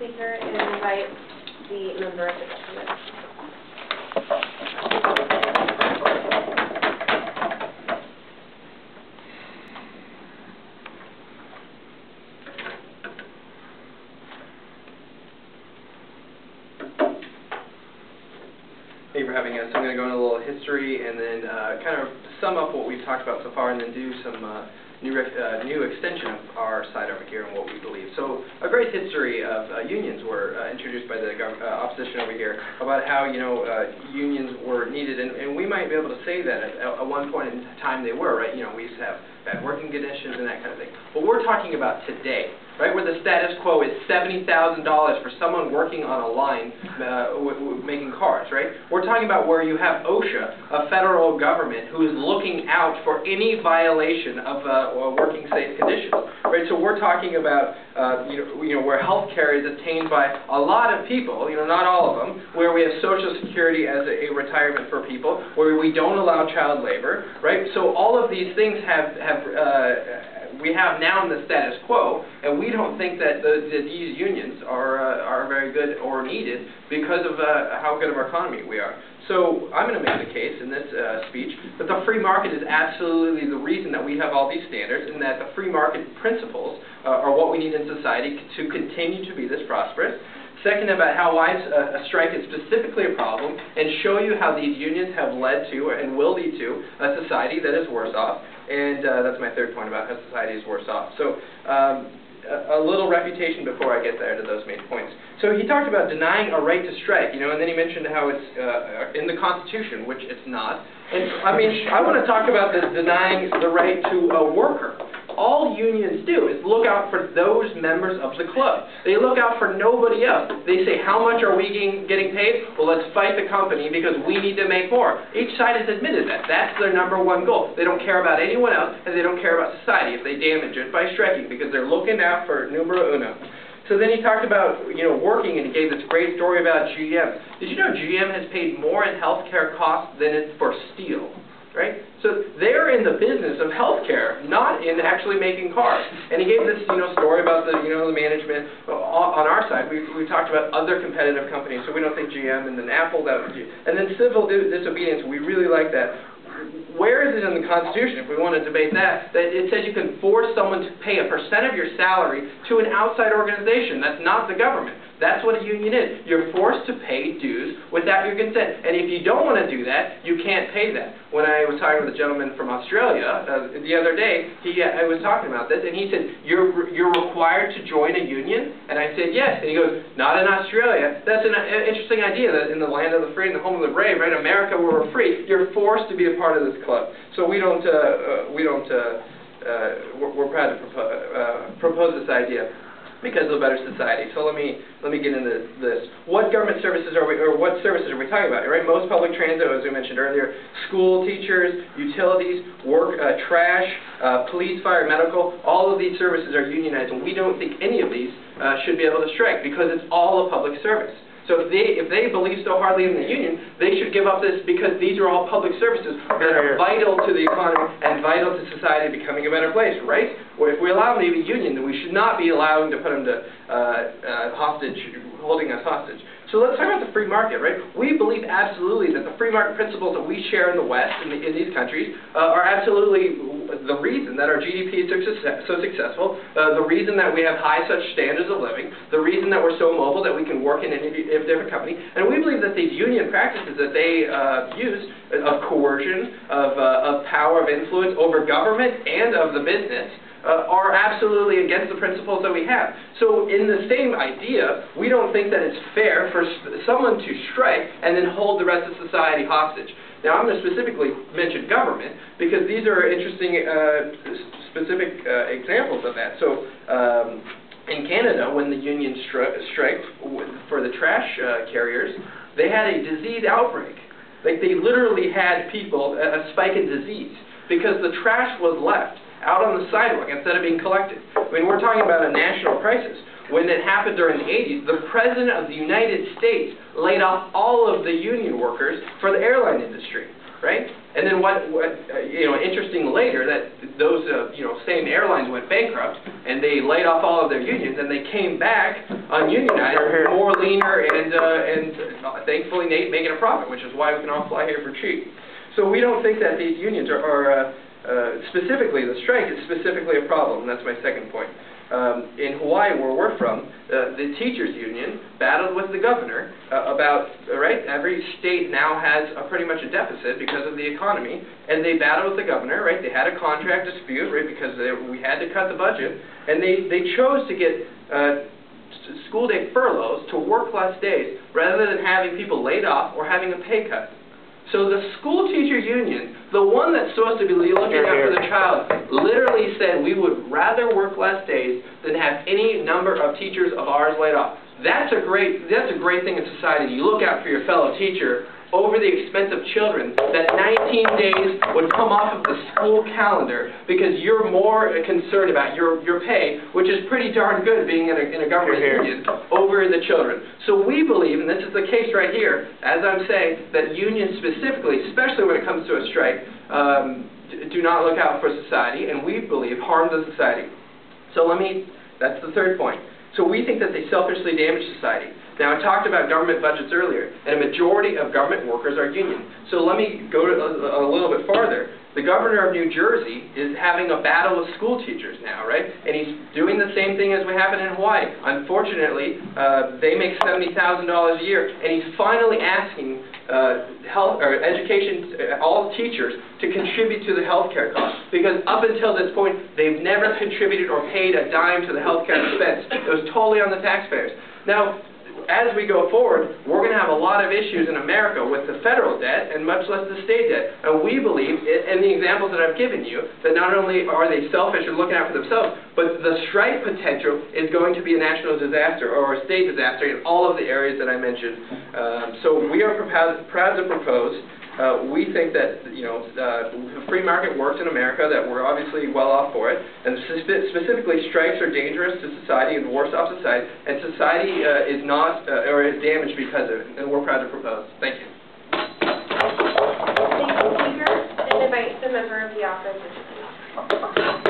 speaker and invite the member of the government. Thank you for having us. I'm going to go into a little history and then kind of sum up what we've talked about so far and then do some new extension of our side over here and what we believe. So a great history of unions were introduced by the opposition over here about how, unions were needed, and we might be able to say that at one point in time they were, right? We used to have bad working conditions and that kind of thing. But we're talking about today, right, where the status quo is $70,000 for someone working on a line making cars, right? We're talking about where you have OSHA, a federal government, who is looking out for any violation of working safe conditions, right? So we're talking about, where health care is attained by a lot of people, not all of them, where we have Social Security as a retirement for people, where we don't allow child labor, right? So all of these things we have now in the status quo, and we don't think that these unions are very good or needed because of how good of our economy we are. So I'm going to make the case in this speech that the free market is absolutely the reason that we have all these standards, and that the free market principles are what we need in society to continue to be this prosperous. Second, about how why a strike is specifically a problem, and show you how these unions have led to and will lead to a society that is worse off. And that's my third point about how society is worse off. So a little refutation before I get there to those main points. So he talked about denying a right to strike, and then he mentioned how it's in the Constitution, which it's not. And I want to talk about this denying the right to a worker. All unions do is look out for those members of the club. They look out for nobody else. They say, how much are we getting paid? Well, let's fight the company because we need to make more. Each side has admitted that. That's their number one goal. They don't care about anyone else, and they don't care about society if they damage it by striking, because they're looking out for numero uno. So then he talked about, working, and he gave this great story about GM. Did you know GM has paid more in healthcare costs than it's for steel? Right? So they're in the business of healthcare, not in actually making cars. And he gave this, story about the, the management. On our side, we talked about other competitive companies, so we don't think GM, and then Apple, and then civil disobedience. We really like that. Where is it in the Constitution, if we want to debate that it says you can force someone to pay a % of your salary to an outside organization? That's not the government. That's what a union is. You're forced to pay dues without your consent. And if you don't want to do that, you can't pay that. When I was talking with a gentleman from Australia the other day, I was talking about this, and he said, you're required to join a union? And I said, yes. And he goes, not in Australia. That's an interesting idea, that in the land of the free and the home of the brave, right, America, where we're free, you're forced to be a part of this club. So we're proud to propose this idea because of a better society. So let me get into this. What government services what services are we talking about? Right? Most public transit, as we mentioned earlier, school, teachers, utilities, work, trash, police, fire, medical. All of these services are unionized, and we don't think any of these should be able to strike because it's all a public service. So if they believe so hardly in the union, they should give up this, because these are all public services that are vital to the economy and vital to society becoming a better place, right? Or if we allow them to be a union, then we should not be allowing to put them to holding us hostage. So let's talk about the free market, right? We believe absolutely that the free market principles that we share in the West, in these countries, are absolutely the reason that our GDP is so successful, the reason that we have such standards of living, the reason that we're so mobile that we can work in any different company. And we believe that these union practices that they use of coercion, of power of influence over government and of the business, are absolutely against the principles that we have. So in the same idea, we don't think that it's fair for someone to strike and then hold the rest of society hostage. Now, I'm going to specifically mention government because these are interesting specific examples of that. So in Canada, when the union striked for the trash carriers, they had a disease outbreak. Like, they literally had people, a spike in disease, because the trash was left out on the sidewalk instead of being collected. We're talking about a national crisis. When it happened during the 80s, the President of the United States laid off all of the union workers for the airline industry. right? And then interesting later that those, same airlines went bankrupt and they laid off all of their unions and they came back ununionized, more leaner and thankfully making a profit, which is why we can all fly here for cheap. So we don't think that these unions are specifically, the strike is specifically a problem, and that's my second point. In Hawaii, where we're from, the teachers' union battled with the governor about, every state now has pretty much a deficit because of the economy, and they battled with the governor, they had a contract dispute, because we had to cut the budget, and they chose to get school day furloughs to work less days rather than having people laid off or having a pay cut. So the school teacher union, the one that's supposed to be looking after the child, literally said we would rather work less days than have any number of teachers of ours laid off. That's a great thing in society. You look out for your fellow teacher over the expense of children, that 19 days would come off of the school calendar because you're more concerned about your pay, which is pretty darn good being in a government union, over the children. So we believe, and this is the case right here, as I'm saying, that unions specifically, especially when it comes to a strike, do not look out for society, and we believe harm the society. So that's the third point. So we think that they selfishly damage society. Now, I talked about government budgets earlier, and a majority of government workers are union. So let me go a little bit farther. The governor of New Jersey is having a battle with school teachers now, and he's doing the same thing as what happened in Hawaii. Unfortunately, they make $70,000 a year, and he's finally asking all teachers to contribute to the health care costs, because up until this point, they've never contributed or paid a dime to the health care expense. It was totally on the taxpayers. Now, as we go forward, we're going to have a lot of issues in America with the federal debt and much less the state debt. And we believe, in the examples that I've given you, that not only are they selfish and looking out for themselves, but the strike potential is going to be a national disaster or a state disaster in all of the areas that I mentioned. So we are proud to propose. We think that the free market works in America, that we're obviously well off for it, and specifically strikes are dangerous to society and worse off society, and society is not or is damaged because of it, and we're proud to propose. Thank you. Thank you, speaker, and invite the member of the opposition.